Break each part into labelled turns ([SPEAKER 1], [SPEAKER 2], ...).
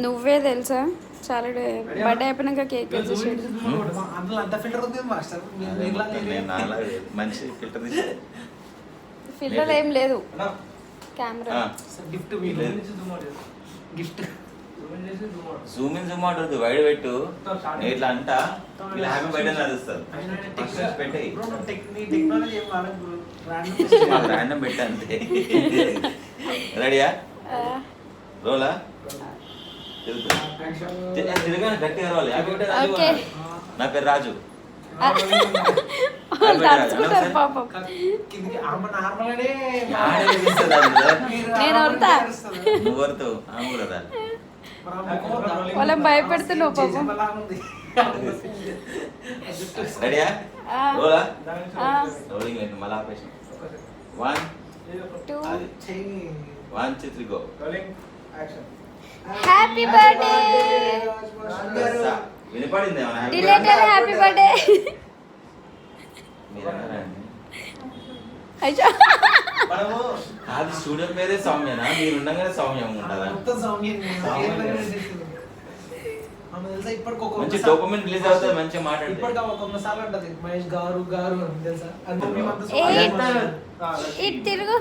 [SPEAKER 1] నువ్వే తెలుసా చాలా బర్త్డే అయిపోయినాక కేక్ వచ్చేసాడు.
[SPEAKER 2] మంచి ఫిల్టర్ తీసి
[SPEAKER 1] ఫిల్టర్ ఏం లేదు camera
[SPEAKER 3] gift
[SPEAKER 2] Zoom in Zoom out వద్దు వైడ్ పెట్టు ఇట్లా అంట వీళ్ళు హ్యాపీ బర్త్డే నడుస్తారు పెట్టే
[SPEAKER 3] టెక్నాలజీ
[SPEAKER 2] ర్యాండమ్ పెట్టా అంతే రెడీయా రోలా తిరగానే గట్టిగా రావాలి హ్యాపీ బర్త్డే రాజు
[SPEAKER 1] ఓకే.
[SPEAKER 2] నా పేరు రాజు
[SPEAKER 1] తడుచుకుంటారు పాపం. నేను వరుతా.
[SPEAKER 2] నువ్వు వరుతావు ఆమె కూడా రాలి
[SPEAKER 1] వాళ్ళని భయపెడుతున్నావు పాపం.
[SPEAKER 2] రెడీయా రోలా రోలింగ్ లేదు మళ్ళీ ఆపేషన్ 1
[SPEAKER 1] 2
[SPEAKER 2] 1 2 3 గో
[SPEAKER 1] హ్యాపీ బర్త్డే
[SPEAKER 2] వినపడింది
[SPEAKER 1] డిలేటెడ్ హ్యాపీ బర్త్డే అయ్యో
[SPEAKER 2] అది స్టూడియో పేరే సౌమ్యనా మీరు ఉండగానే సౌమ్యం ఉంటుందా మంచి డోపమిన్ రిలీజ్ అవుతుంది మంచిగా మాట్లాడితే
[SPEAKER 1] ఇటు తిరుగు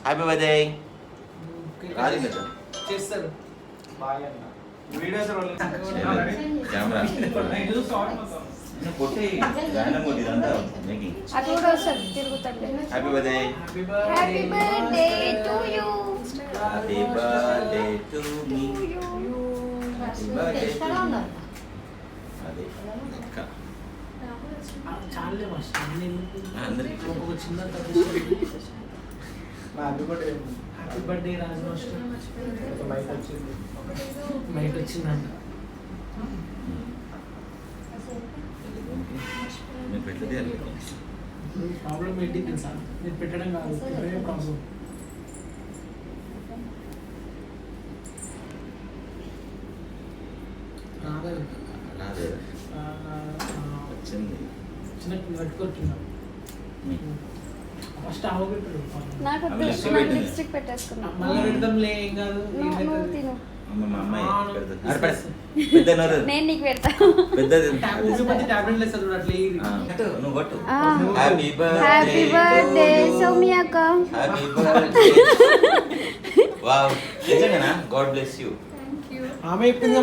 [SPEAKER 2] హ్యాపీ బర్త్డే రాజు
[SPEAKER 3] చేస్తారు
[SPEAKER 2] కెమెరా కొట్టి ర్యాండమ్ కొట్టి ఇదంతా మేకింగ్
[SPEAKER 1] అటు కూడా వస్తుంది తిరుగుతుంటే.
[SPEAKER 2] Happy birthday
[SPEAKER 1] happy birthday to you
[SPEAKER 2] happy birthday to me happy birthday అదే లెక్క
[SPEAKER 3] చాలే
[SPEAKER 2] అందరికి
[SPEAKER 3] ఒక చిన్న హ్యాపీ బర్త్డే రాజు మైట్ వచ్చిందంట
[SPEAKER 2] నేను పెట్టదే
[SPEAKER 3] ప్రాబ్లం ఏంటి తెలుసా నేను పెట్టడం కాదు ప్రాబ్లం
[SPEAKER 2] రాదే వచ్చింది
[SPEAKER 3] చిన్న కట్టుకొచ్చున్నా ఫస్ట్ ఆవు పెట్టాడు
[SPEAKER 1] నాకు
[SPEAKER 2] అవి లిప్స్టిక్ పెట్టింది.
[SPEAKER 1] లిప్స్టిక్ పెట్టేసుకున్నా.
[SPEAKER 3] మళ్ళీ పెడదాంలే ఏం కాదు
[SPEAKER 1] నువ్వు తిను.
[SPEAKER 2] మా అమ్మాయి పెడుతుంది పెద్ద నోరు
[SPEAKER 1] నేను నీకు పెడతా.
[SPEAKER 2] పెద్దది
[SPEAKER 3] టాబ్లెట్ లేదు అట్లా
[SPEAKER 2] నువ్వు కొట్టు
[SPEAKER 1] ఆ.
[SPEAKER 2] హ్యాపీ
[SPEAKER 1] హ్యాపీ బర్త్డే సౌమ్య అక్క.
[SPEAKER 2] హ్యాపీ బర్త్డే వావ్ నిజంగానా గాడ్ బ్లెస్ యూ
[SPEAKER 3] ఆమె చెప్పింది